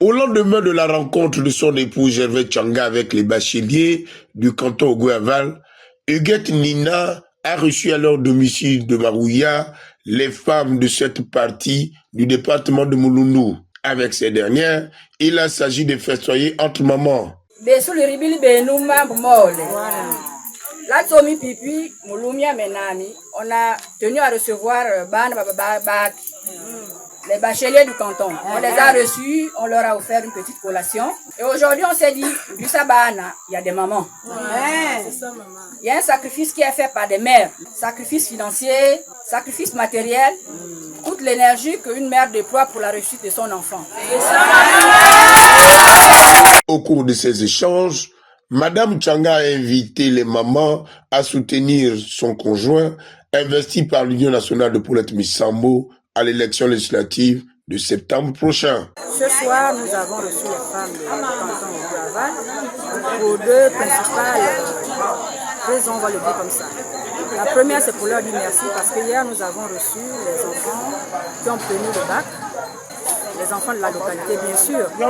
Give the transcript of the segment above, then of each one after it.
Au lendemain de la rencontre de son époux Gervais Tchanga avec les bacheliers du canton Ogoaval, Huguette Nina a reçu à leur domicile de Marouya les femmes de cette partie du département de Mouloundou. Avec ces dernières, il a s'agit de festoyer entre mamans. On a tenu à recevoir les bacheliers du canton. On les a reçus, on leur a offert une petite collation. Et aujourd'hui, on s'est dit, il y a des mamans. Il y a un sacrifice qui est fait par des mères. Sacrifice financier, sacrifice matériel, toute l'énergie qu'une mère déploie pour la réussite de son enfant. Au cours de ces échanges, Madame Tchanga a invité les mamans à soutenir son conjoint, investi par l'Union nationale de Paulette Missambo à l'élection législative de septembre prochain. Ce soir, nous avons reçu les femmes du canton de Ogoaval pour deux principales raisons, on va le dire comme ça. La première, c'est pour leur dire merci parce que hier, nous avons reçu les enfants qui ont obtenu le bac. Les enfants de la localité, bien sûr. Et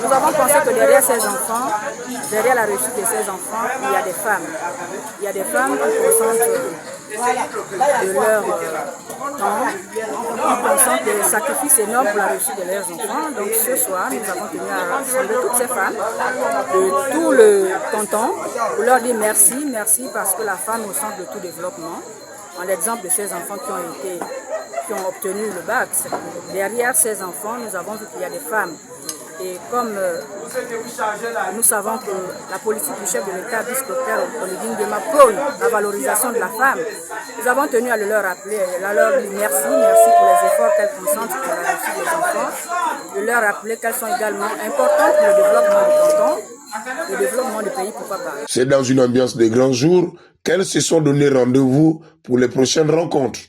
nous avons pensé que derrière ces enfants, derrière la réussite de ces enfants, il y a des femmes. Il y a des femmes qui consentent de leur temps, qui consentent des sacrifices énormes pour la réussite de leurs enfants. Donc ce soir, nous avons tenu à rassembler toutes ces femmes de tout le canton pour leur dire merci, merci parce que la femme est au centre de tout développement. En l'exemple de ces enfants qui ont obtenu le bac. Derrière ces enfants, nous avons vu qu'il y a des femmes. Et comme nous savons que la politique du chef de l'État, vice-docteur Oligine Dema, prône la valorisation de la femme, nous avons tenu à le leur rappeler, à leur dire merci, merci pour les efforts qu'elles consentent pour la réussite des enfants, de leur rappeler qu'elles sont également importantes pour le développement du canton, le développement du pays, pourquoi pas. C'est dans une ambiance de grand jour qu'elles se sont donné rendez-vous pour les prochaines rencontres.